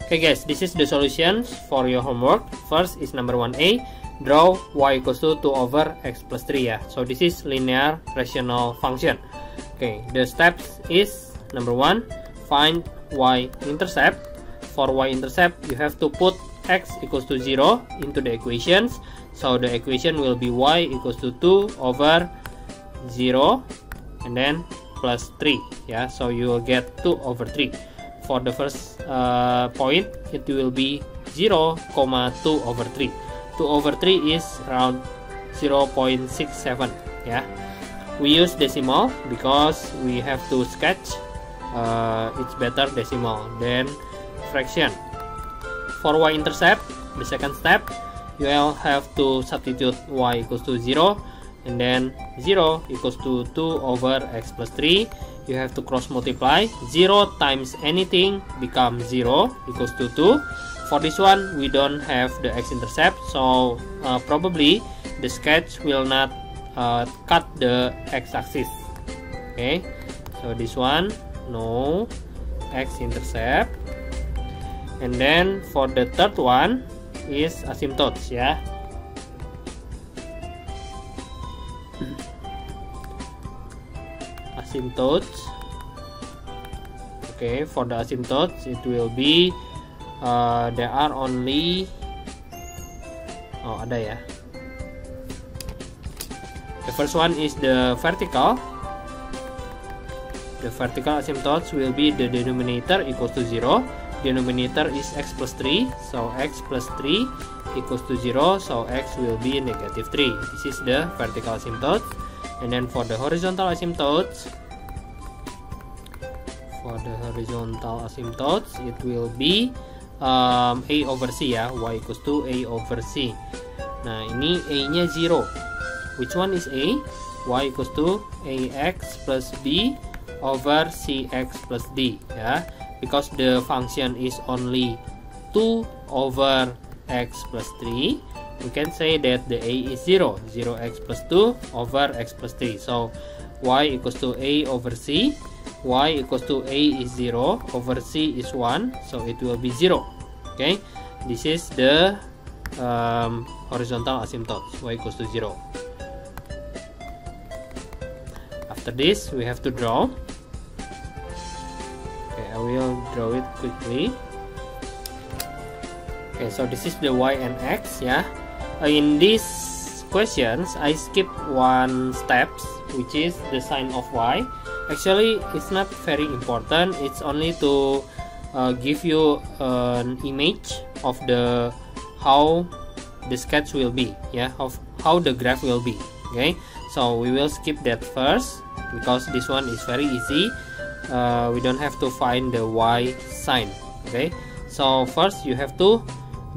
Okay guys, this is the solutions for your homework. First is number 1a, draw y equals to 2 over x plus 3 ya. So this is linear rational function. Okay, the steps is number 1, find y-intercept. For y-intercept, you have to put x equals to 0 into the equations. So the equation will be y equals to 2 over 0 and then plus 3 yeah. So you will get 2 over 3. For the first point, it will be 0, 2 over 3. 2 over 3 is around 0.67 yeah. We use decimal because we have to sketch. It's better decimal than fraction. For y-intercept, the second step, you will have to substitute y equals to 0 and then 0 equals to 2 over x plus 3. You have to cross multiply. 0 times anything becomes 0 equals to 2. For this one, we don't have the x-intercept, so probably the sketch will not cut the x-axis. Okay, so this one, no x-intercept. And then for the third one is asymptotes ya. Asymptotes. Okay, for the asymptotes it will be there are only ada ya. The first one is the vertical. The vertical asymptotes will be the denominator equals to 0. Denominator is x plus 3, so x plus 3 equals to 0, so x will be negative 3. This is the vertical asymptotes. And then for the horizontal asymptotes, it will be a over c ya, y equals to a over c. Nah ini a nya 0. Which one is a? Y equals to ax plus b over cx plus d ya. Because the function is only 2 over x plus 3, we can say that the a is 0. 0x plus 2 over x plus 3. So y equals to a over c. Y equals to a is 0 over c is 1, so it will be 0. Okay, this is the horizontal asymptotes, y equals to 0. After this, we have to draw. I will draw it quickly. Okay, so this is the y and x yeah. In these questions I skip one steps, which is the sign of y. Actually it's not very important, it's only to give you an image of the how the sketch will be yeah, of how the graph will be. Okay, so we will skip that first because this one is very easy. We don't have to find the y sign. Okay, so first you have to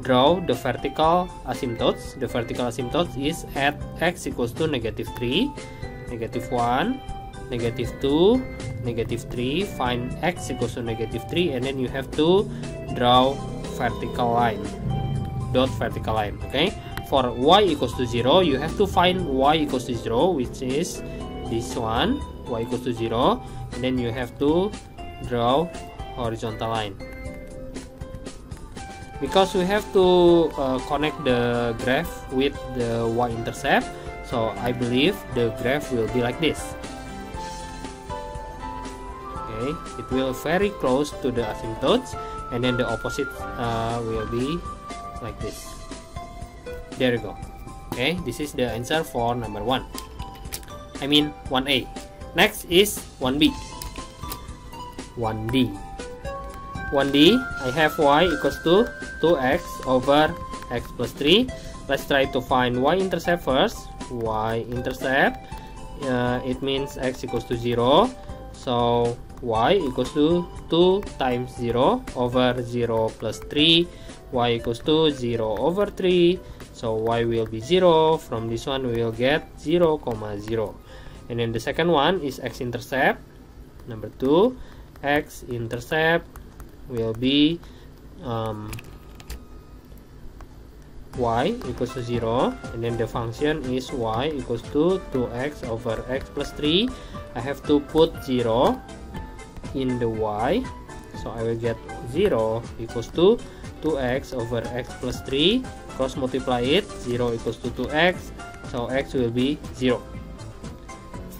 draw the vertical asymptotes. The vertical asymptotes is at x equals to negative 3, negative 1, negative 2, negative 3. Find x equals to negative 3 and then you have to draw vertical line, dot vertical line. Okay, for y equals to 0 you have to find y equals to 0, which is this one, y equals to 0, and then you have to draw horizontal line. Because we have to connect the graph with the y-intercept, so I believe the graph will be like this. Okay, it will very close to the asymptotes, and then the opposite will be like this. There you go. Okay, this is the answer for number 1. I mean 1a. Next is 1b. 1d. 1d, I have y equals to 2x over x plus 3. Let's try to find y-intercept first. Y-intercept, it means x equals to 0. So y equals to 2 times 0 over 0 plus 3. Y equals to 0 over 3. So y will be 0. From this one we will get 0, 0. And then the second one is x-intercept. Number 2, x-intercept will be y equals to 0, and then the function is y equals to 2x over x plus 3. I have to put 0 in the y, so I will get 0 equals to 2x over x plus 3, cross multiply it, 0 equals to 2x, so x will be 0.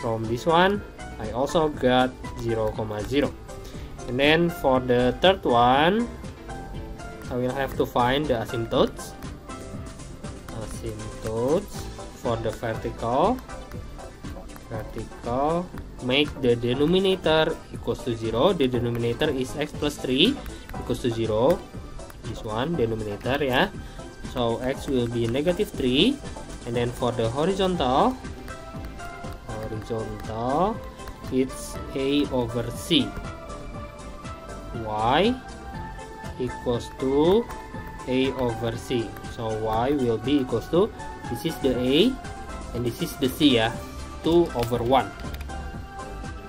From this one I also got 0, 0. And then for the third one I will have to find the asymptotes. For the vertical, make the denominator equals to 0. The denominator is x plus 3 equals to 0. This one denominator, yeah. So x will be negative 3. And then for the horizontal, it's a over c. Y equals to a over c. So y will be equals to, this is the a and this is the c, ya. 2 over 1.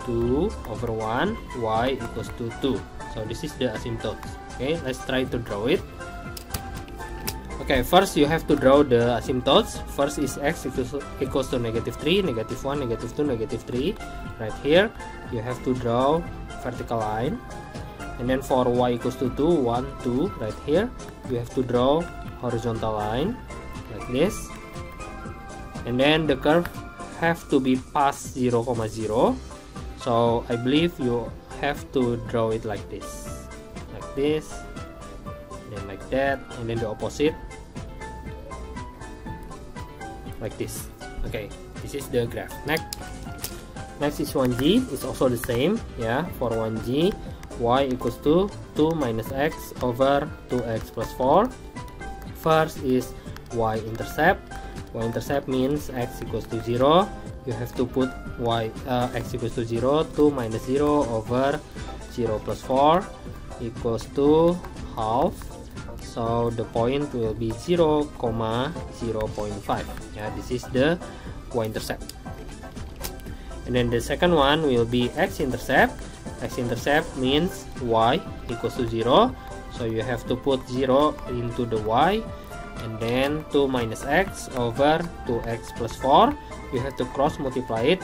2 over 1, y equals to 2. So this is the asymptotes. Okay, let's try to draw it. Okay, first you have to draw the asymptotes. First is x equals to negative 3, negative 1, negative 2, negative 3. Right here, you have to draw vertical line. And then for y equals to 2, 1, 2, right here, you have to draw horizontal line, like this. And then the curve have to be past 0, 0. So I believe you have to draw it like this. Like this. Then like that. And then the opposite. Like this. Okay, this is the graph. Next is 1g. It's also the same. Yeah, for 1g, y equals to 2 minus x over 2x plus 4. First is y-intercept. Y-intercept means x equals to 0. You have to put x equals to 0. 2 minus 0 over 0 plus 4 equals to half. So the point will be 0, 0.5. Yeah, this is the y-intercept. And then the second one will be x-intercept. X-intercept means y equals to 0. So you have to put 0 into the y. And then 2 minus x over 2x plus 4. You have to cross multiply it.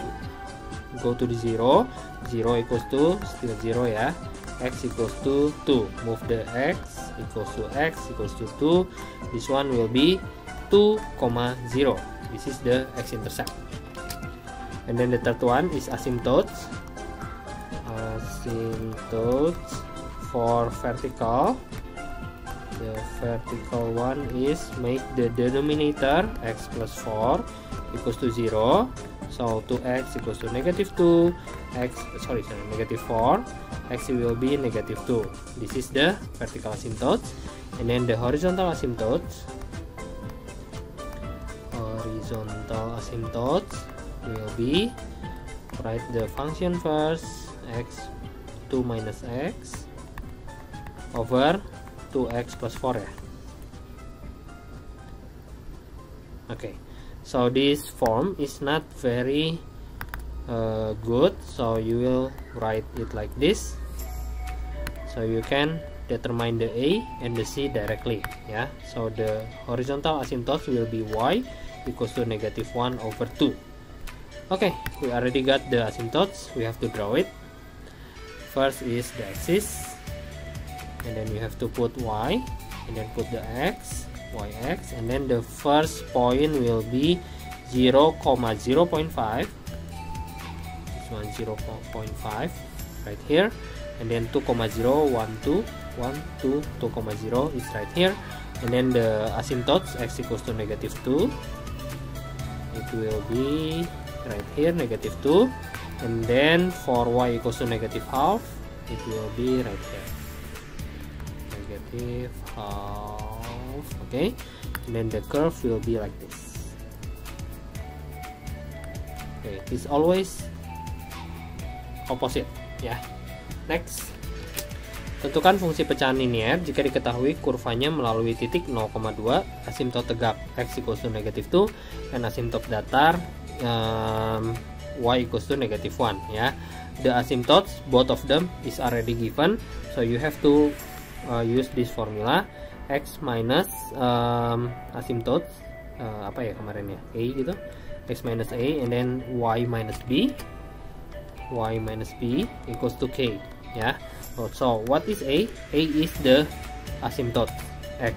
Go to the 0. 0 equals to, still 0, yeah. X equals to 2. Move the x equals to 2. This one will be 2, 0. This is the x-intercept. And then the third one is asymptotes. For vertical, the vertical one is make the denominator x plus 4 equals to 0. So 2x equals to negative 2, negative 4, x will be negative 2. This is the vertical asymptotes. And then the horizontal asymptotes will be, write the function first, x 2 minus x over 2x plus 4, ya. Okay, so this form is not very good, so you will write it like this, so you can determine the a and the c directly, yeah. So the horizontal asymptotes will be y equals to negative 1 over 2. Okay, we already got the asymptotes. We have to draw it. First is the axis, and then you have to put y, and then put the x, yx, and then the first point will be 0, 0.5. This one 0.5 right here, and then 2, 0, 1, 2, 1, 2, 2, 0 is right here, and then the asymptotes x equals to negative 2. It will be right here, negative 2. And then for y equals to negative half, it will be right here, negative half. Okay, and then the curve will be like this. Okay, it's always opposite, ya. Next, tentukan fungsi pecahan linear jika diketahui kurvanya melalui titik 0,2, asymptot tegak x equals to negative 2, dan asymptot datar y equals to negative 1, ya. The asymptotes, both of them is already given, so you have to use this formula, x minus asymptotes apa ya kemarin ya, a gitu, x minus a, and then y minus b equals to k, ya. So what is A? A is the asymptote x,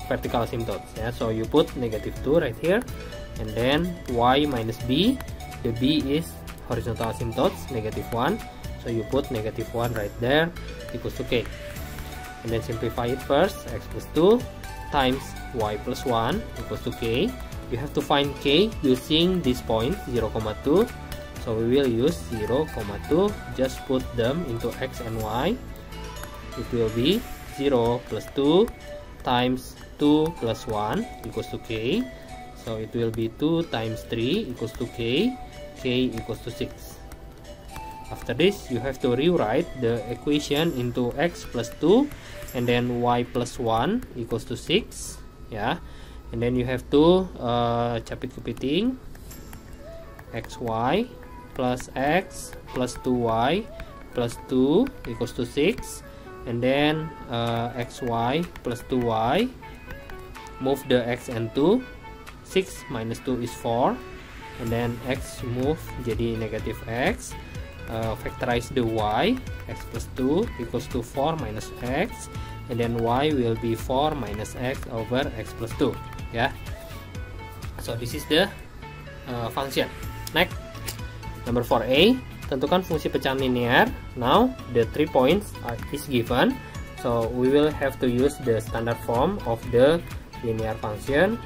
vertical asymptote. Yeah, so you put -2 right here, and then y minus b. The b is horizontal asymptotes, -1. So you put -1 right there, equals to k. And then simplify it first. X plus 2 times y plus 1 equals to k. You have to find k using this point 0,2. So we will use 0,2. Just put them into x and y. It will be 0 plus 2 times 2 plus 1 equals to k. So it will be 2 times 3 equals to k. K equals to 6. After this, you have to rewrite the equation into x plus 2 and then y plus 1 equals to 6. Yeah, and then you have to capit-capiting xy plus x plus 2y plus 2 equals to 6, and then xy plus 2y, move the x and 2, 6 minus 2 is 4, and then x move jadi negative x. Factorize the y, x plus 2 equals to 4 minus x, and then y will be 4 minus x over x plus 2. Yeah, so this is the function. Next, number 4a, tentukan fungsi pecahan linear. Now the 3 points is given, so we will have to use the standard form of the linear function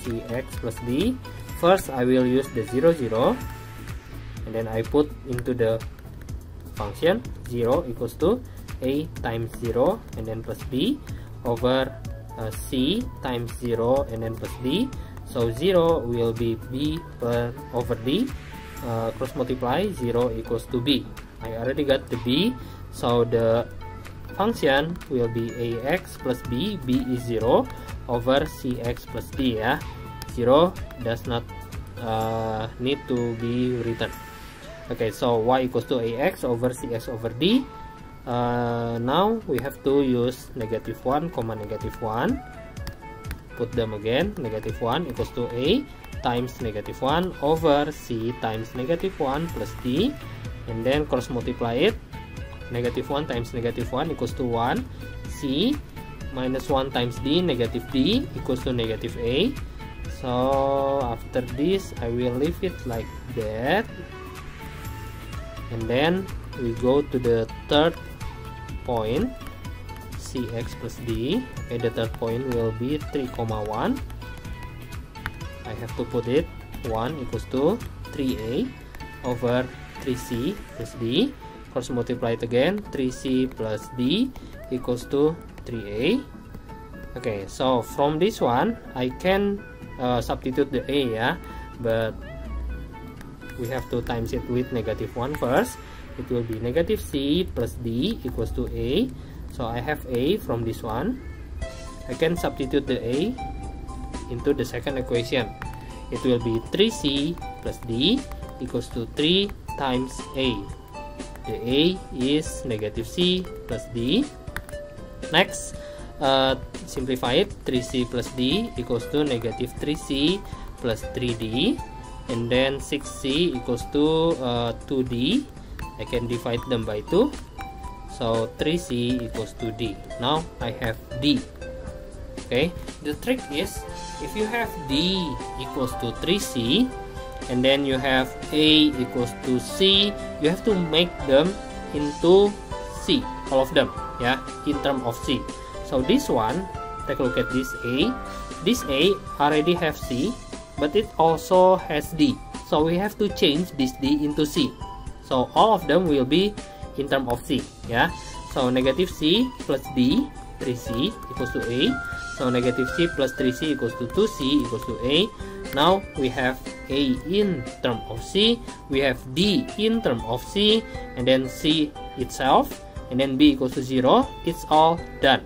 cx plus d. First I will use the 0, 0, and then I put into the function 0 equals to a times 0 and then plus b over c times 0 and then plus d. So 0 will be b over d, cross multiply, 0 equals to b. I already got the b, so the function will be ax plus b. B is 0 over cx plus d. Yeah, 0 does not need to be written. Okay, so y equals to ax over cx over d. Now we have to use -1, -1. Put them again. -1 equals to a times -1 over c times -1 plus d, and then cross multiply it. -1 times -1 equals to 1. C minus 1 times d, negative d equals to negative a. So after this I will leave it like that, and then we go to the third point, cx plus d. Okay, the third point will be 3,1. I have to put it 1 equals to 3a over 3c plus d. Cross multiply it again, 3c plus d equals to 3a. Okay, so from this one I can substitute the a, yeah, but we have to times it with -1 first. It will be negative c plus d equals to a. So I have a from this one. I can substitute the a into the second equation. It will be 3c plus d equals to 3 times a. The a is negative c plus d. Next, simplify it. 3c plus d equals to negative 3c plus 3d, and then 6c equals to 2d. I can divide them by 2, so 3c equals to d. Now I have d. Okay, the trick is, if you have d equals to 3c and then you have a equals to c, you have to make them into c, all of them, yeah, in terms of c. So this one, take a look at this a. This a already have c, but it also has d, so we have to change this d into c. So all of them will be in terms of c, yeah. So negative c plus d, 3c equals to a. So negative c plus 3c equals to 2c equals to a. Now we have a in terms of c, we have d in terms of c, and then c itself, and then b equals to 0. It's all done.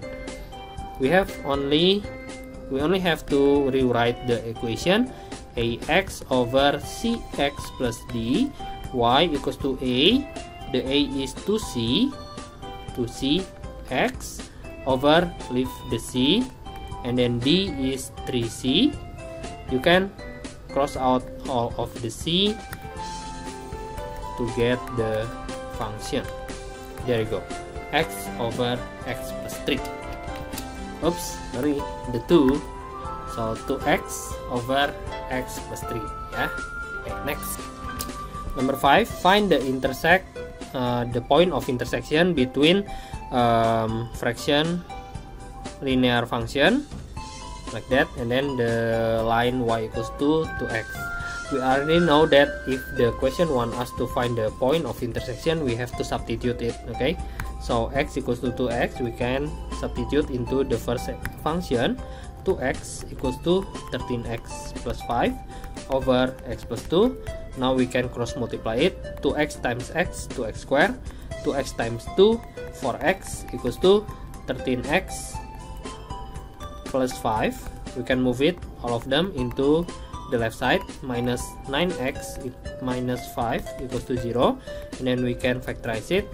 We only have to rewrite the equation ax over cx plus d, y equals to a. The a is 2c x over, leave the c, and then d is 3c. You can cross out all of the c to get the function. There you go, x over x plus 3. Oops, sorry, the 2. So 2x over x plus 3. Yeah. Okay, next. Number 5, find the point of intersection between fraction linear function like that, and then the line y equals to 2x. We already know that if the question wants us to find the point of intersection, we have to substitute it. Okay, so x equals to 2x, we can substitute into the first function. 2x equals to 13x plus 5 over x plus 2. Now we can cross multiply it. 2x times x, 2x square. 2x times 2, 4x equals to 13x plus 5. We can move it, all of them, into the left side. Minus 9x minus 5 equals to 0, and then we can factorize it.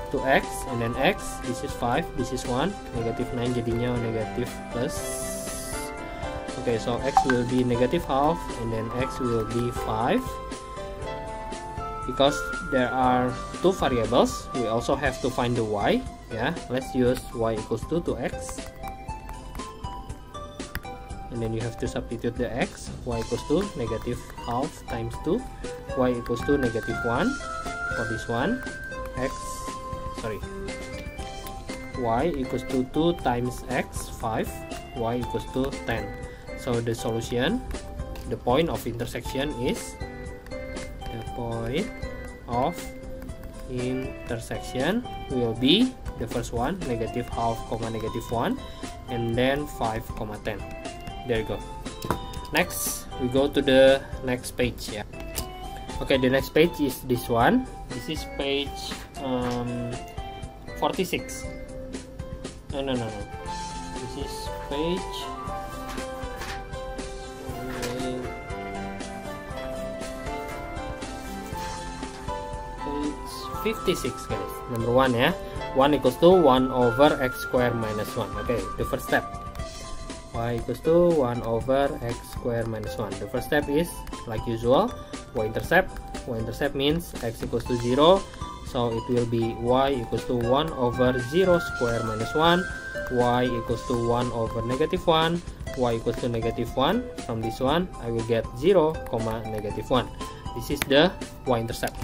2x and then x, this is 5, this is 1, negative 9 jadinya negative plus. Okay, so x will be negative half, and then x will be 5. Because there are two variables, we also have to find the y. Yeah, let's use y equals to 2x, and then you have to substitute the x. Y equals to negative half times 2, y equals to negative 1 for this one. Y equals to 2 times x, 5, y equals to 10. So the solution, the point of intersection is, will be the first one, negative half, negative 1, and then 5, 10. There you go. Next, we go to the next page. Yeah. Okay, the next page is this one. This is page 46. No. This is page 56, guys. Number 1, ya. 1 equals to 1 over x square minus 1. Okay, the first step. Y equals to 1 over x square minus 1. The first step is, like usual, y-intercept. Y-intercept means x equals to 0. So it will be y equals to 1 over 0 square minus 1. Y equals to 1 over negative 1. Y equals to negative 1. From this one, I will get 0, negative 1. This is the y-intercept.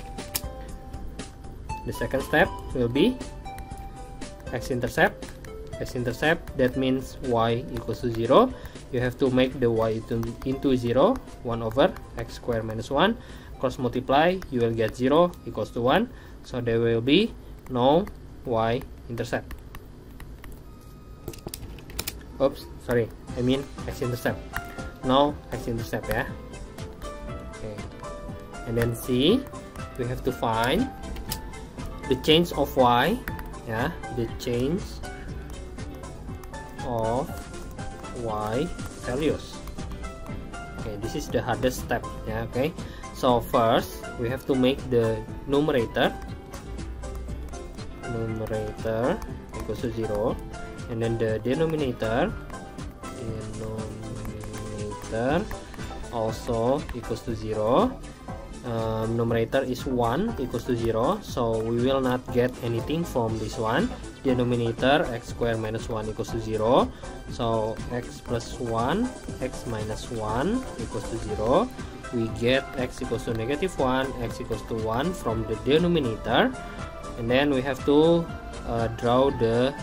The second step will be x-intercept. X-intercept, that means y equals to 0. You have to make the y into 0. 1 over x square minus 1. Cross multiply, you will get 0 equals to 1. So there will be no y-intercept. Oops, sorry, I mean x-intercept. No x-intercept, ya. Okay. And then C, we have to find the change of y, yeah, the change of y values. Okay, this is the hardest step. Yeah, okay. So first we have to make the numerator equals to 0, and then the denominator also equals to 0. Numerator is 1 equals to 0, so we will not get anything from this one. Denominator x square minus 1 equals to 0, so x plus 1, x minus 1 equals to 0. We get x equals to negative 1, x equals to 1 from the denominator, and then we have to draw the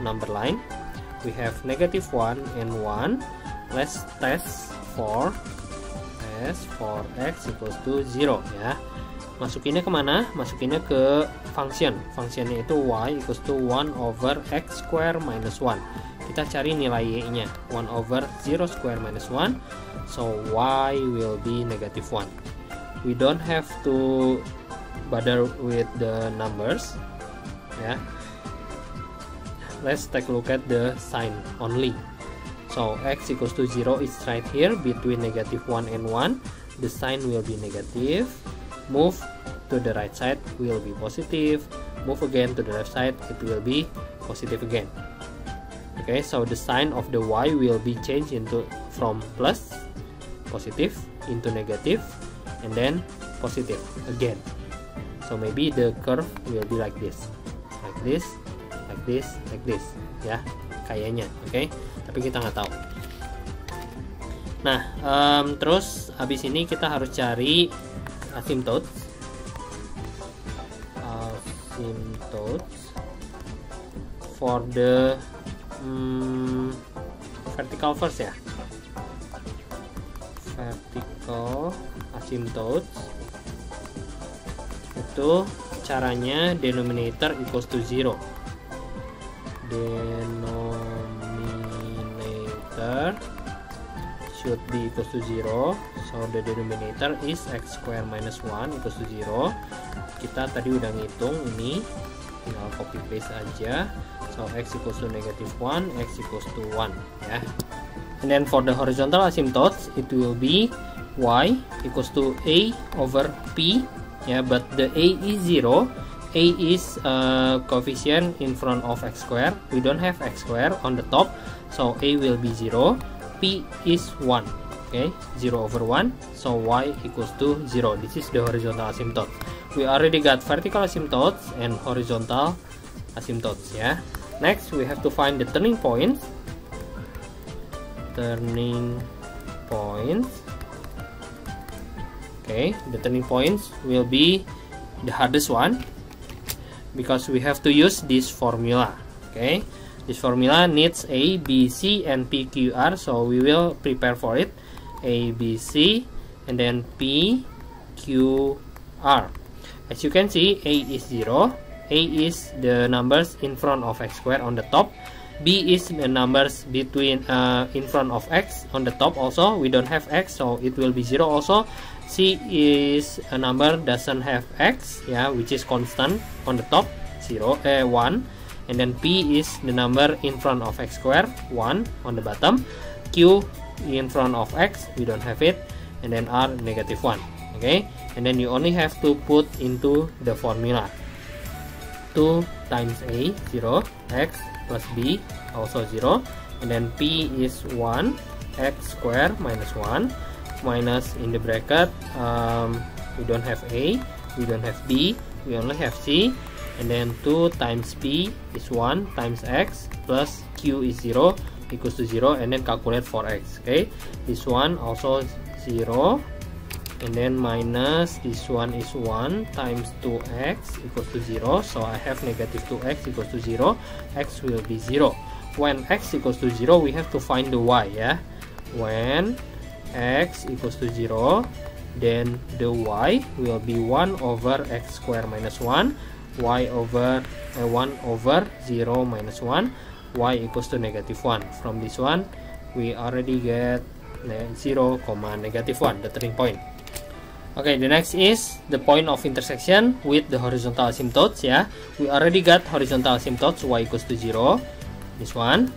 number line. We have negative 1 and 1. Let's test for x equals to 0, ya. Masukinnya kemana? Masukinnya ke function. Functionnya itu y equals to 1 over x square minus 1. Kita cari nilai y-nya, 1 over 0 square minus 1. So y will be negative 1. We don't have to bother with the numbers, ya. Let's take a look at the sign only. So x equals to 0 is right here between negative 1 and 1. The sign will be negative. Move to the right side will be positive. Move again to the left side, it will be positive again. Okay, so the sign of the y will be changed into from plus, positive, into negative, and then positive again. So maybe the curve will be like this, like this, like this, like this, ya, kayaknya, oke? Tapi kita nggak tahu. Nah, terus habis ini kita harus cari asymptotes for the vertical first ya. Vertical asymptotes itu caranya denominator equals to 0. Denominator should be equals to 0, so the denominator is x square minus 1 equals to 0. Kita tadi udah ngitung ini, tinggal copy paste aja. So x equals to -1, x equals to 1 ya. And then for the horizontal asymptotes it will be y equals to a over p ya, but the a is 0. A is coefficient in front of x square. We don't have x square on the top, so a will be 0. P is 1, okay, 0 over 1, so y equals to 0. This is the horizontal asymptote. We already got vertical asymptotes and horizontal asymptotes ya. Next we have to find the turning points. Okay, the turning points will be the hardest one because we have to use this formula. Okay, this formula needs A, B, C, and P, Q, R, so we will prepare for it. A, B, C, and then P, Q, R. As you can see, A is 0. A is the numbers in front of x square on the top. B is the numbers between in front of x on the top also. We don't have x, so it will be 0 also. C is a number doesn't have x, yeah, which is constant on the top, 1. And then P is the number in front of x square, 1 on the bottom. Q in front of x, we don't have it. And then R, -1. Okay, and then you only have to put into the formula. 2 times A, 0, x plus B, also 0. And then P is 1, x square minus 1, minus in the bracket, we don't have A, we don't have B, we only have C. And then 2 times P is 1 times x plus Q is 0 equals to 0, and then calculate for x. Okay, this one also 0, and then minus this one is 1 times 2x equals to 0, so I have -2x equals to 0. X will be 0. When x equals to 0, we have to find the y, yeah. When x equals to 0, then the y will be 1 over x square minus 1, y over 1 over 0 minus 1, y equals to -1. From this one we already get 0, -1, the turning point. Okay, the next is the point of intersection with the horizontal asymptotes, yeah. We already got horizontal asymptotes, y equals to 0, this one.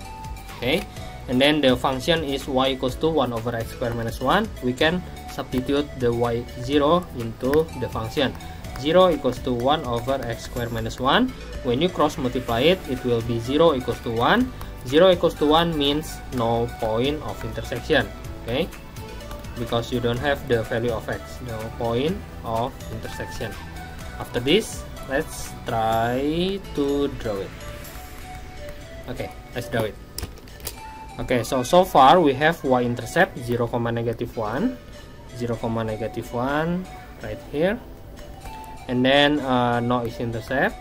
Okay, and then the function is y equals to 1 over x square minus 1. We can substitute the y0 into the function. 0 equals to 1 over x square minus 1. When you cross multiply it, it will be 0 equals to 1. 0 equals to 1 means no point of intersection. Okay, because you don't have the value of x, no point of intersection. After this, let's try to draw it. Okay, let's draw it. Okay, so far we have y-intercept 0, -1, 0, -1 right here, and then no x-intercept,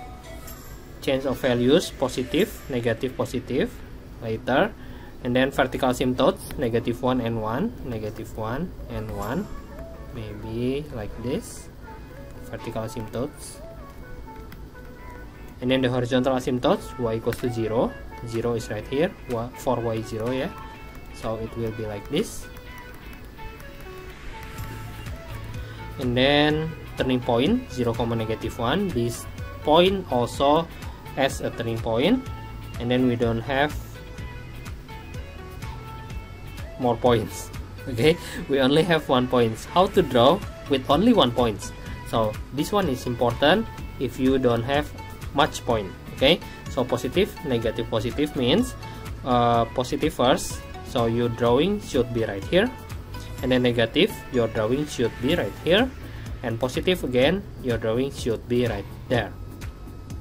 change of values, positive, negative, positive later, and then vertical asymptotes, -1 and 1, -1 and 1, maybe like this, vertical asymptotes, and then the horizontal asymptotes, y equals to 0, 0 is right here, for y0, yeah, so it will be like this. And then turning point 0, -1, this point also as a turning point, and then we don't have more points. Okay, we only have 1 point. How to draw with only 1 point? So this one is important if you don't have much point. Okay, so positive, negative, positive means positive first, so your drawing should be right here, and then negative, your drawing should be right here, and positive again, your drawing should be right there.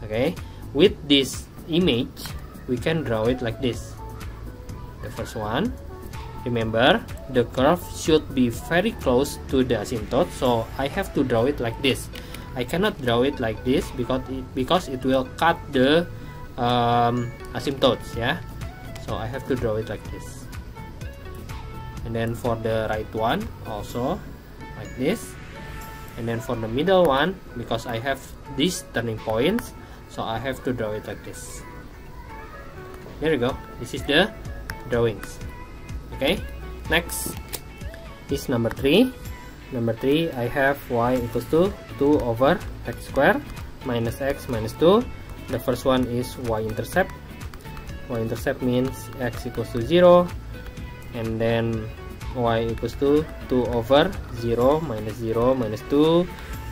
Okay, with this image we can draw it like this. The first one, remember the curve should be very close to the asymptote, so I have to draw it like this. I cannot draw it like this because it will cut the asymptotes, yeah. So I have to draw it like this. And then for the right one also like this. And then for the middle one, because I have these turning points, so I have to draw it like this. There you go. This is the drawings. Okay, next is number 3. Number 3, I have y equals to 2 over x squared minus x minus 2. The first one is y-intercept. Y-intercept means x equals to 0, and then y equals to 2 over 0 minus 2,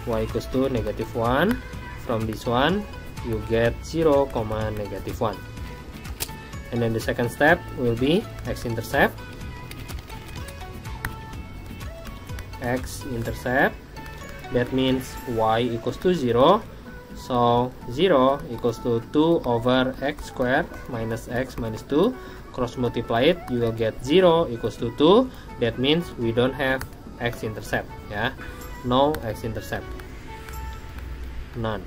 y equals to negative 1. From this one you get 0, negative 1. And then the second step will be x-intercept. X-intercept, that means y equals to 0, so 0 equals to 2 over x squared minus x minus 2. Cross multiply it, you will get 0 equals to 2. That means we don't have x-intercept, yeah, no x-intercept, none.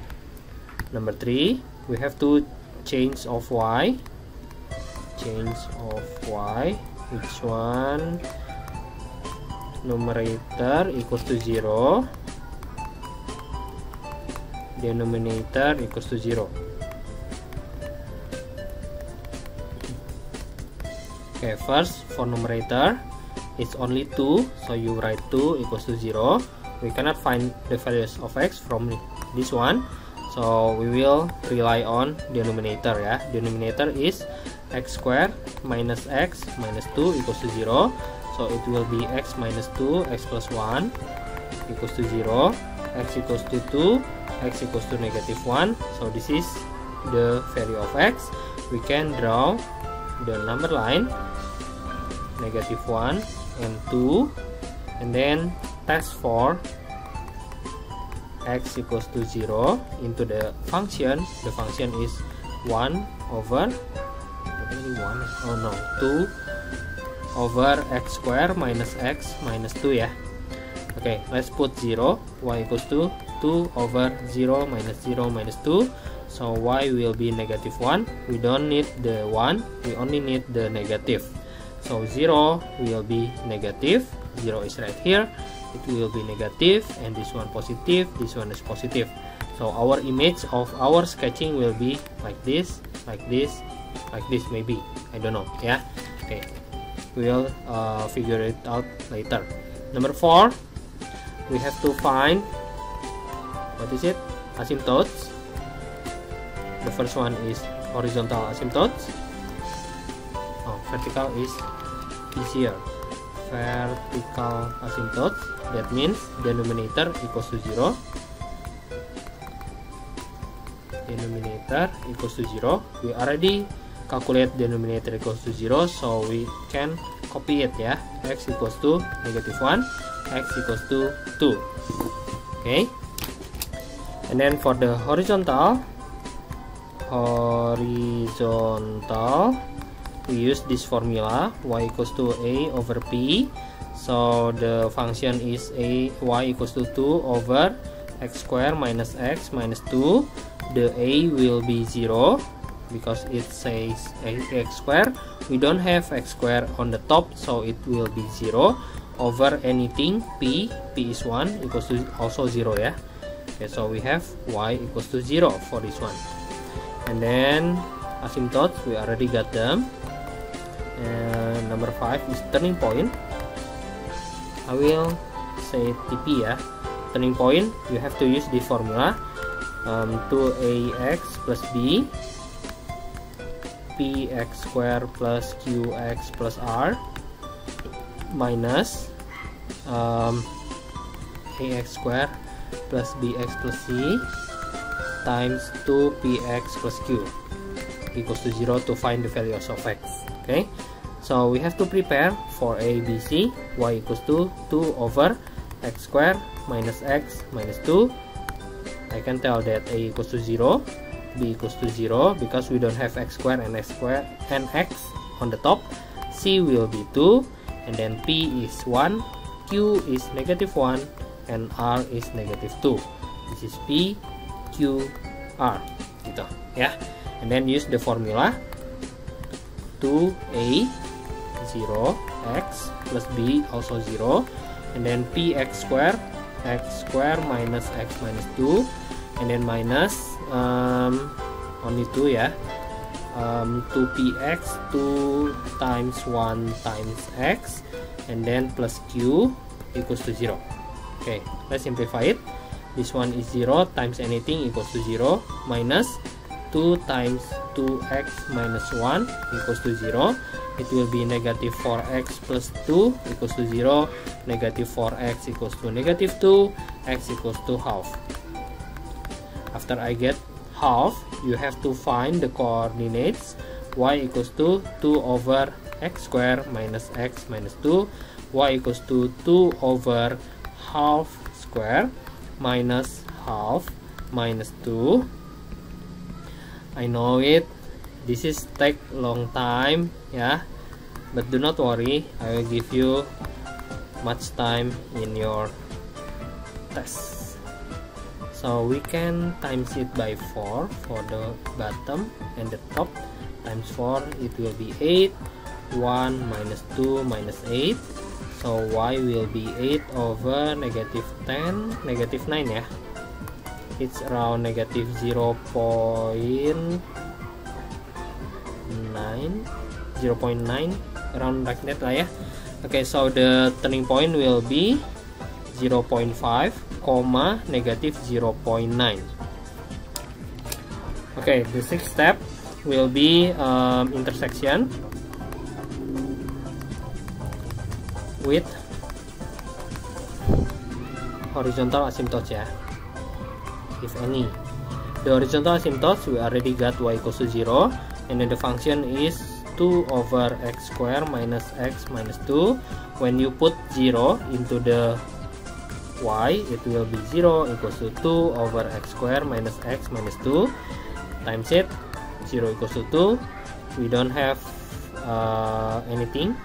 Number 3, we have to change of y. Which one? Numerator equals to 0, denominator equals to 0. Okay, first for numerator it's only 2, so you write 2 equals to 0. We cannot find the values of x from this one, so we will rely on denominator, yeah. Denominator is x squared minus x minus 2 equals to 0. So it will be x minus 2, x plus 1 equals to 0, x equals to 2, x equals to negative 1. So this is the value of x. We can draw the number line negative 1 and 2, and then test for x equals to 0 into the function. The function is 1 over 2 over x squared minus x minus 2, yeah. Okay, let's put 0. Y equals to 2 over 0 minus 2. So y will be negative 1. We don't need the 1, we only need the negative. So 0 will be negative. 0 is right here. It will be negative, and this one positive, this one is positive. So our image of our sketching will be like this, like this, like this, maybe, I don't know, yeah. Okay, we'll figure it out later. Number 4, we have to find, what is it, asymptotes. The first one is horizontal asymptotes. Vertical is easier. Vertical asymptotes, that means denominator equals to 0. Denominator equals to 0. We already calculate denominator equals to 0, so we can copy it, yeah. X equals to negative 1, x equals to 2. Okay, and then for the horizontal, we use this formula, y equals to a over p. So the function is y equals to 2 over x squared minus x minus 2. The a will be 0 because it says x squared. We don't have x squared on the top, so it will be 0 over anything p is 1 equals to also 0, yeah. Okay, so we have y equals to 0 for this one. And then asymptotes, we already got them. And number 5 is turning point. I will say TP, yeah. Turning point, you have to use the formula, 2ax plus b, px squared plus qx plus r, minus ax squared plus bx plus c times 2px plus q equals to 0 to find the values of x. Okay, so we have to prepare for a, b, c. Y equals to 2 over x square minus x minus 2. I can tell that a equals to 0, b equals to 0 because we don't have x square and x on the top. C will be 2, and then p is 1, q is negative 1, and r is negative 2. This is p, q, r, gitu ya. And then use the formula 2a 0 x plus b also 0, and then px square x square minus x minus 2, and then minus only 2 ya, 2px 2 times 1 times x, and then plus q equals to 0. Okay, let's simplify it. This one is 0 times anything equals to 0, minus 2 times 2x minus 1 equals to 0. It will be negative 4x plus 2 equals to 0, negative 4x equals to negative 2, x equals to half. After I get half, you have to find the coordinates. Y equals to 2 over x square minus x minus 2, y equals to 2 over half square minus half minus 2. I know it, this is take long time yeah, but do not worry, I will give you much time in your test. So we can times it by 4 for the bottom and the top. Times 4 it will be 8, 1 minus 2 minus 8, so y will be 8 over negative 10, negative 9 ya. It's around negative 0.9, around like that lah ya. Okay, so the turning point will be 0.5, negative 0.9. Okay, the sixth step will be intersection with horizontal asymptotes ya, if any. The horizontal asymptotes we already got y equals to 0, and then the function is 2 over x square minus x minus 2. When you put 0 into the y, it will be 0 equals to 2 over x square minus x minus 2 times it, 0 equals to 2. We don't have anything,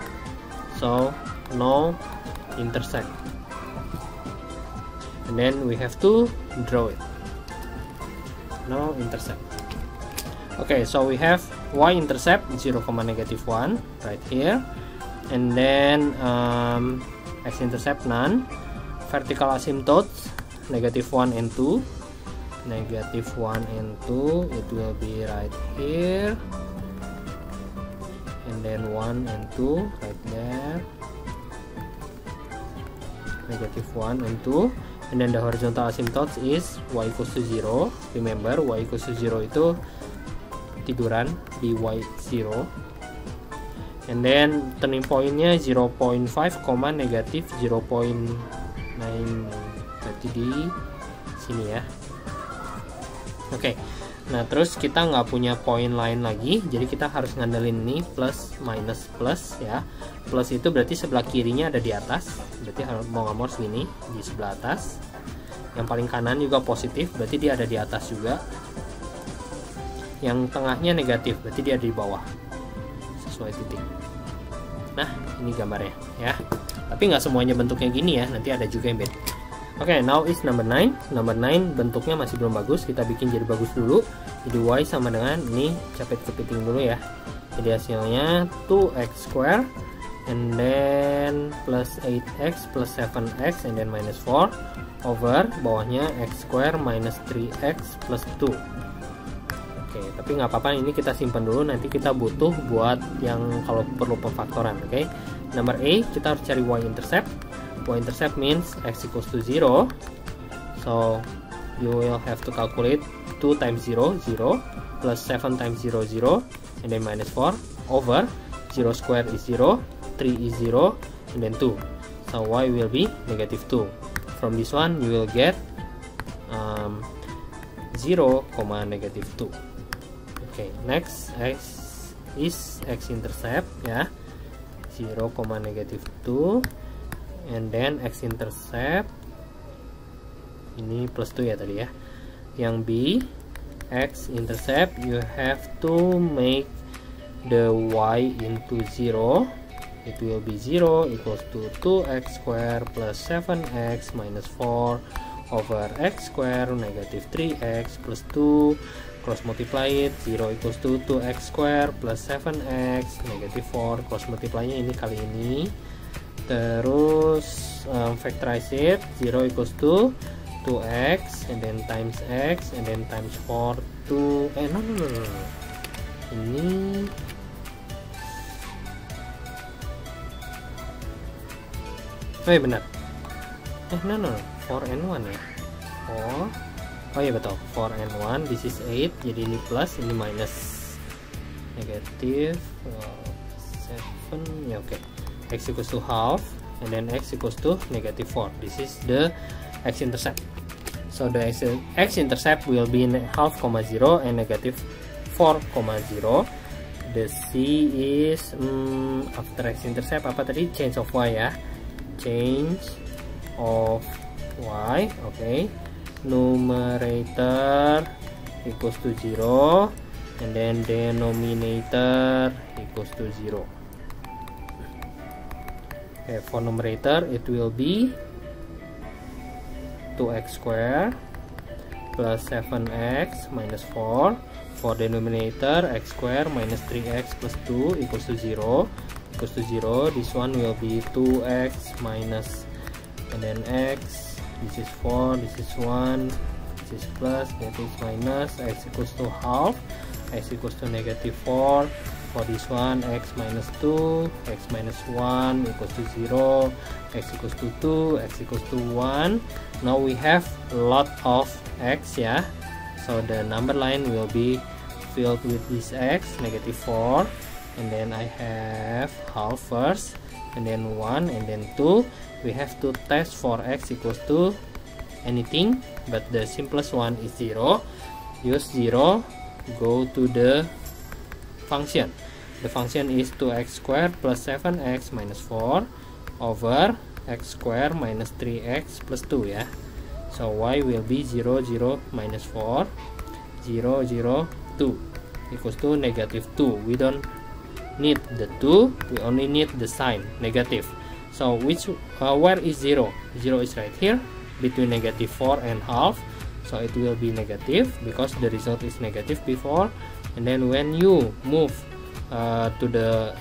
so no intersect, and then we have to draw it. No intersect. Okay, so we have y-intercept 0, negative 1 right here, and then x-intercept none. Vertical asymptotes negative 1 and 2, negative 1 and 2, it will be right here, and then 1 and 2 right there, negative 1 and 2. And then the horizontal asymptotes is y equals to 0. Remember, y equals to 0 itu tiduran di y 0. And then turning pointnya 0.5, negatif 0.9, berarti di sini ya. Oke, nah terus kita nggak punya poin lain lagi, jadi kita harus ngandelin ini plus minus plus ya. Plus itu berarti sebelah kirinya ada di atas, berarti mau nggak mau segini di sebelah atas. Yang paling kanan juga positif, berarti dia ada di atas juga. Yang tengahnya negatif, berarti dia ada di bawah sesuai titik. Nah ini gambarnya ya, tapi nggak semuanya bentuknya gini ya, nanti ada juga yang beda. Oke, now is number 9. Number 9 bentuknya masih belum bagus, kita bikin jadi bagus dulu. Jadi y sama dengan ini, capit kepiting dulu ya. Jadi hasilnya 2x square and then plus 8x plus 7x and then minus 4 over bawahnya x square minus 3x plus 2. Oke, tapi nggak apa-apa, ini kita simpan dulu, nanti kita butuh buat yang kalau perlu pemfaktoran. Oke, nomor A kita harus cari y-intercept. Y-intercept means x equals to 0, so you will have to calculate 2 times 0, 0, plus 7 times 0, 0, and then minus 4 over 0 square is 0, 3 is 0, and then 2. So y will be negative 2. From this one you will get 0, negative 2. Okay, next x is x-intercept ya, 0, negative 2, and then x-intercept ini plus 2 ya tadi ya. Yang B, x-intercept you have to make the y into 0. It will be 0 equals to 2x square plus 7x minus 4 over x square negative 3x plus 2, cross multiply it, 0 equals to 2x square plus 7x negative 4, cross multiply nya ini kali ini, terus factorize it, 0 equals to 2x and then times x and then times 4 to no ini benar no 4n1 ya. Oh iya betul, 4n1, this is 8, jadi ini plus, ini minus, negative 7 ya. Oke, x equals to half and then x equals to negative 4. This is the x-intercept. So the x-intercept will be half, 0 and negative 4, 0. The C is after x-intercept apa tadi? Change of y ya. Change of y, okay. Numerator equals to 0 and then denominator equals to 0. Okay, for numerator it will be 2x square plus 7x minus 4. For denominator, x square minus 3x plus 2 equals to 0. This one will be 2x minus and then x, this is 4, this is 1, this is plus, that is minus, x equals to half, x equals to negative 4. For this one, x minus 2, x minus 1 equals to 0, x equals to 2, x equals to 1. Now we have a lot of x ya, so the number line will be filled with this x, negative 4, and then I have half first, and then 1, and then 2. We have to test for x equals to anything, but the simplest one is 0. Use 0, go to the function. The function is 2x squared plus 7x minus 4 over x squared minus 3x plus 2 ya. So y will be 0, 0 minus 4, 0, 0, 2 equals to negative 2. We don't need the 2, we only need the sign negative. So where is 0? 0 is right here between negative 4 and half, so it will be negative because the result is negative before. And then when you move to the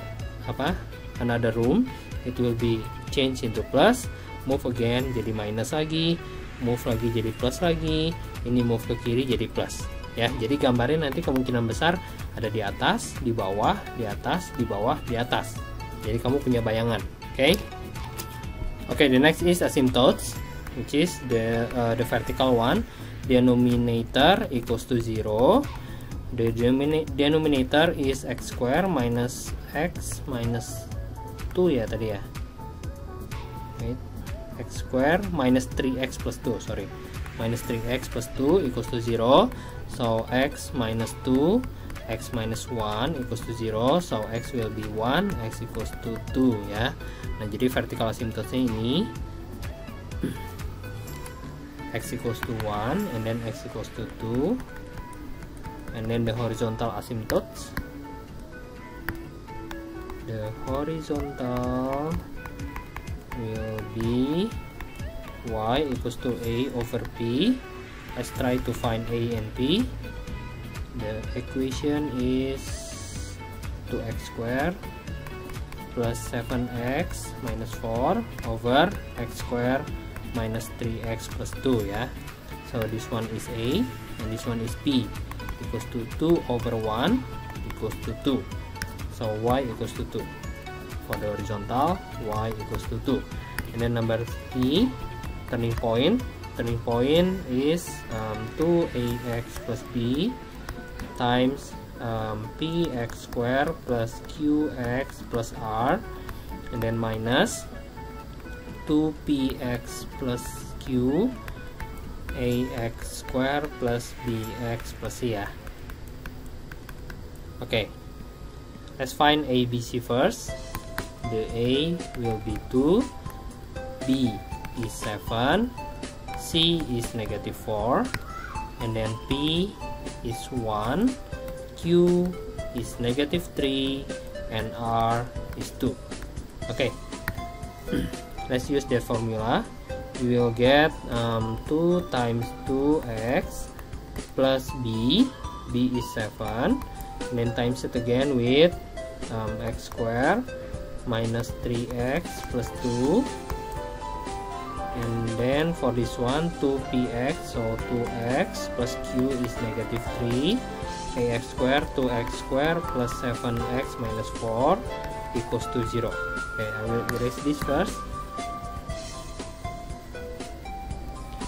another room, it will be changed into plus. Move again jadi minus lagi, move lagi jadi plus lagi, ini move ke kiri jadi plus ya. Jadi gambarnya nanti kemungkinan besar ada di atas, di bawah, di atas, di bawah, di atas. Jadi kamu punya bayangan. Okay, the next is asymptotes, which is the vertical one. Denominator equals to 0. The denominator is x square minus x minus 2 ya tadi ya. Wait, x square minus 3x plus 2, sorry, minus 3x plus 2 equals to 0. So x minus 2, x minus 1 equals to 0. So x will be 1, x equals to 2 ya. Nah jadi vertical asymptotesnya ini x equals to 1 and then x equals to 2, and then the horizontal asymptotes, the horizontal will be y equals to a over p. Let's try to find a and p. The equation is 2x squared plus 7x minus 4 over x squared minus 3x plus 2 ya. So this one is a and this one is p, equals to 2 over 1 equals to 2. So y equals to 2. For the horizontal, y equals to 2. And then number 3, turning point. Turning point is 2ax plus b times px squared plus qx plus r, and then minus 2px plus q ax squared plus bx plus c ya. Okay, let's find ABC first. The a will be 2, B is 7, C is -4, and then P is 1, Q is -3, and R is 2. Okay, let's use that formula. You will get 2 times 2x plus B is 7, and then times it again with x squared minus 3x plus 2, and then for this one 2px, so 2x plus q is -3, ax squared 2x squared plus 7x minus 4 equals to 0. Okay, I will erase this first,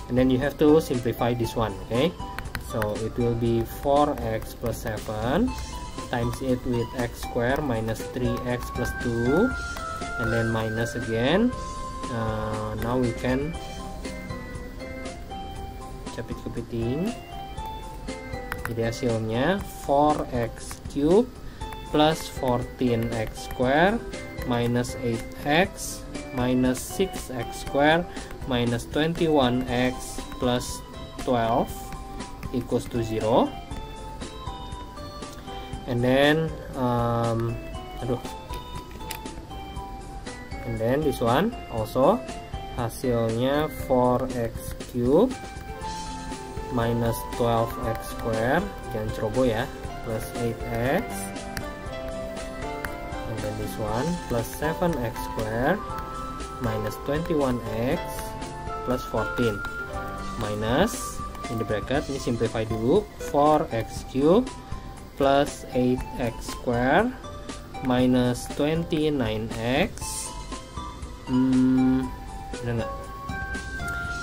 and then you have to simplify this one. Okay, so it will be 4x plus 7 times it with x squared minus 3x plus 2, and then minus again. Now we can capit kepiting. Jadi hasilnya 4x cube plus 14x square minus 8x minus 6x square minus 21x plus 12 equals to 0. And then and then this one also hasilnya 4x cube minus 12x square, jangan ceroboh ya, plus 8x, and then this one plus 7x square minus 21x plus 14 minus, in the bracket ini simplify dulu, 4x cube plus 8x square minus 29x, benar nggak?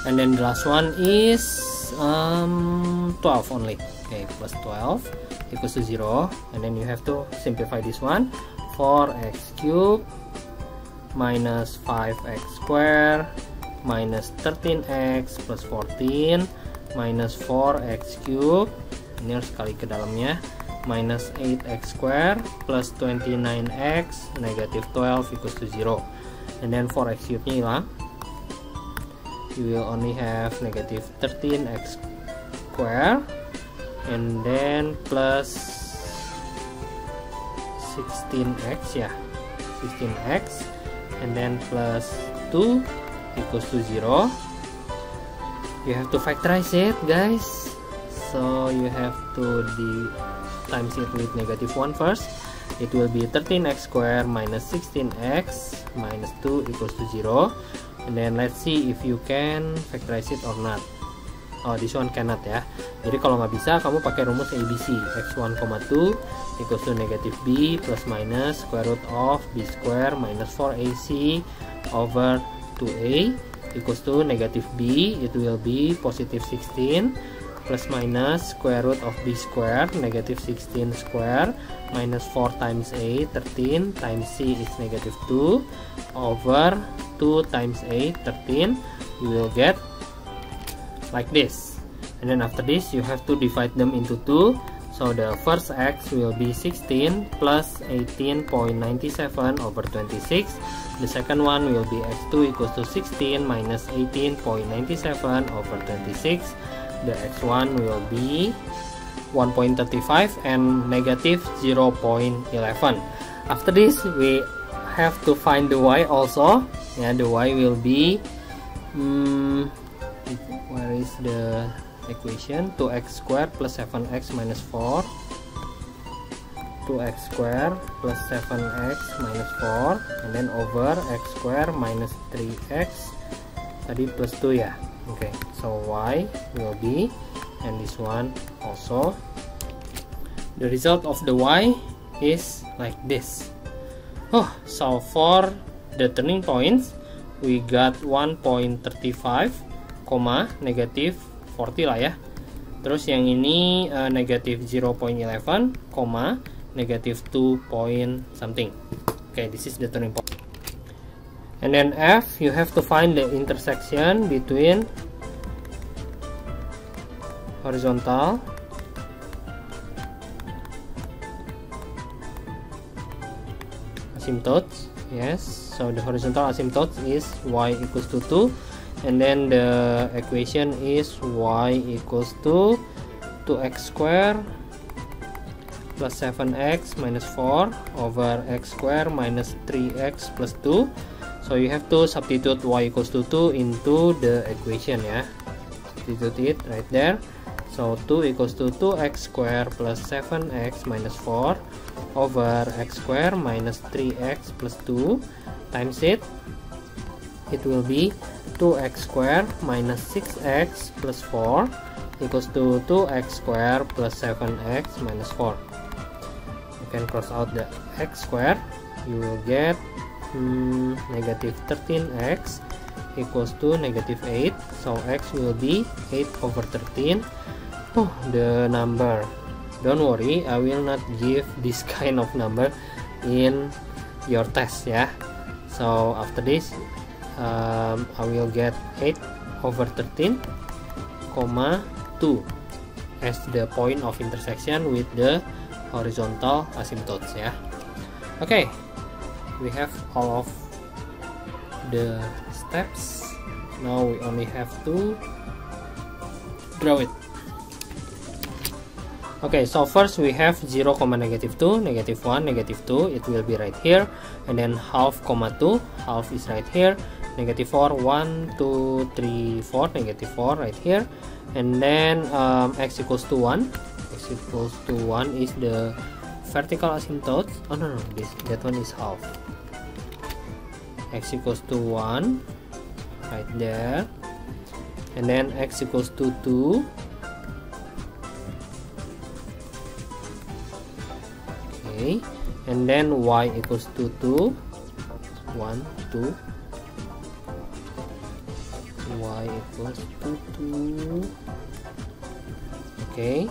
And then the last one is 12 only. Okay, plus 12 equals to 0, and then you have to simplify this one, 4x cube minus 5x square minus 13x plus 14 minus 4x cube, ini harus kali ke dalamnya, minus 8x square plus 29x negative 12 equals to 0, and then 4x cube nya hilang, you will only have negative 13x square, and then plus 16x, yeah, 16x, and then plus 2 equals to 0. You have to factorize it, guys, so you have to times it with -1 first. It will be 13x square minus 16x minus 2 equals to 0, and then let's see if you can factorize it or not. Oh, this one cannot ya. Jadi kalau nggak bisa, kamu pakai rumus ABC, x1, 2 equals to negative b plus minus square root of b square minus 4ac over 2a equals to negative b. It will be positive 16 plus minus square root of b square negative 16 square minus 4 times a 13 times c is negative 2 over 2 times a 13. You will get like this, and then after this you have to divide them into 2. So the first x will be 16 plus 18.97 over 26. The second one will be x2 equals to 16 minus 18.97 over 26. The x1 will be 1.35 and negative 0.11. After this we have to find the y also. Yeah, the y will be where is the equation? 2x squared plus 7x minus 4, 2x squared plus 7x minus 4, and then over x squared minus 3x tadi plus 2 ya. Okay, so y will be, and this one also, the result of the y is like this. Oh, so for the turning points we got 1.35, negative 40 lah ya. Terus yang ini negative 0.11, negative 2 point something. Okay, this is the turning point. And then F, you have to find the intersection between horizontal asymptotes Yes, so the horizontal asymptote is y equals to 2, and then the equation is y equals to 2x square plus 7x minus 4 over x square minus 3x plus 2. So you have to substitute y equals to 2 into the equation ya. Substitute it right there. So 2 equals to 2x square plus 7x minus 4 over x square minus 3x plus 2 times it will be 2x square minus 6x plus 4 equals to 2x square plus 7x minus 4. You can cross out the x square, you will get negative 13x equals to negative 8, so x will be 8 over 13. Oh, the number, don't worry, I will not give this kind of number in your test ya. So after this I will get 8 over 13, 2 as the point of intersection with the horizontal asymptotes ya. Okay, we have all of the steps. Now we only have to draw it. Okay, so first we have 0, negative 2, negative 1, negative 2, it will be right here, and then half, 2, half is right here, negative 4, 1, 2, 3, 4, negative 4 right here, and then x equals to 1, x equals to 1 is the vertical asymptote. Oh no, that one is half. X equals to 1 right there, and then x equals to 2, okay, and then y equals to 2, 1, 2, y equals to 2, okay,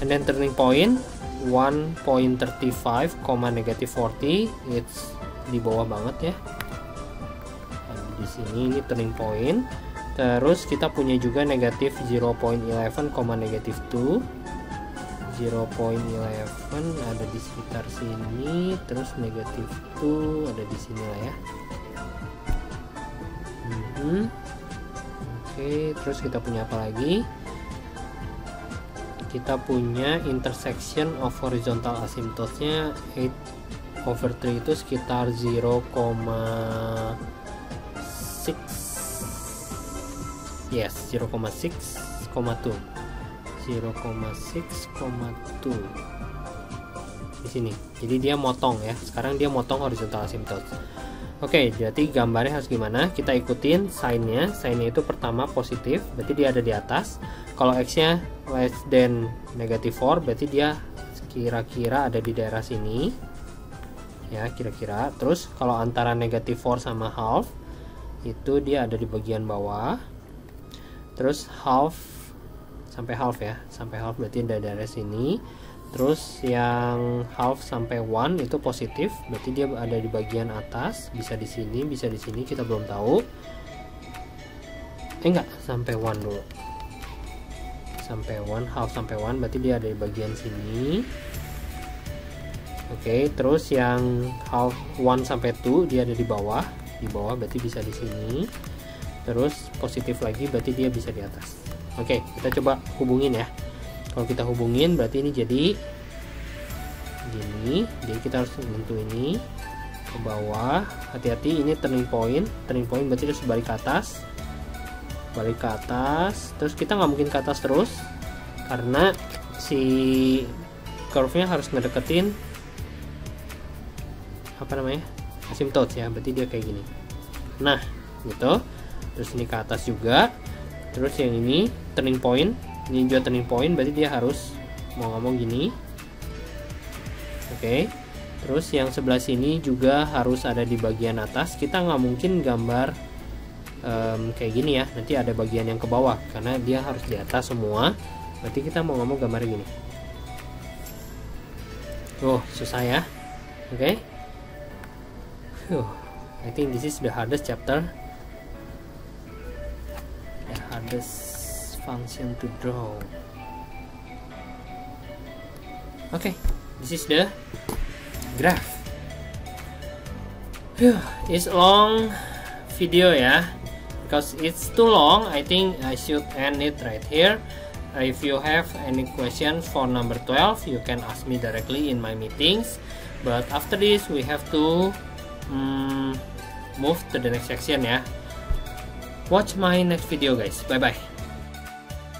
and then turning point 1.35, negative 40, it's di bawah banget ya. Di sini ini turning point. Terus kita punya juga negatif 0.11, negatif 2. 0.11 ada di sekitar sini, terus negatif 2 ada di sini lah ya. Oke, terus kita punya apa lagi? Kita punya intersection of horizontal asymptotes-nya 8 over 3 itu sekitar 0,6, yes, 0,6,2 di sini. Jadi dia motong ya. Sekarang dia motong horizontal asymptotes. Oke, jadi gambarnya harus gimana? Kita ikutin sign-nya. Sign-nya itu pertama positif, berarti dia ada di atas. Kalau x-nya less than negative 4, berarti dia kira-kira ada di daerah sini. Ya, kira-kira. Terus kalau antara negative 4 sama half, itu dia ada di bagian bawah. Terus half sampai half ya, sampai half berarti ada daerah sini. Terus yang half sampai 1 itu positif, berarti dia ada di bagian atas, bisa di sini, bisa di sini, kita belum tahu. Enggak, sampai 1 dulu. Sampai 1, half sampai 1 berarti dia ada di bagian sini. Oke, terus yang half 1 sampai 2 dia ada di bawah. Di bawah berarti bisa di sini. Terus positif lagi berarti dia bisa di atas. Oke, kita coba hubungin ya. Kalau kita hubungin berarti ini jadi gini. Jadi kita harus bentuk ini ke bawah. Hati-hati, ini turning point. Turning point berarti harus balik ke atas. Balik ke atas. Terus kita nggak mungkin ke atas terus, karena si curve-nya harus ngedeketin apa namanya, asymptotes ya. Berarti dia kayak gini. Nah, gitu. Terus ini ke atas juga. Terus yang ini turning point. Ini juga turning point, berarti dia harus mau ngomong gini. Oke. Terus yang sebelah sini juga harus ada di bagian atas. Kita nggak mungkin gambar kayak gini ya. Nanti ada bagian yang ke bawah, karena dia harus di atas semua. Berarti kita mau ngomong gambarnya gini. Oh, susah ya. Oke. I think this is the hardest chapter. The hardest function to draw. Okay, this is the graph. It's long video ya, because it's too long. I think I should end it right here. If you have any questions for number 12, you can ask me directly in my meetings. But after this, we have to move to the next section ya. Watch my next video guys. Bye bye.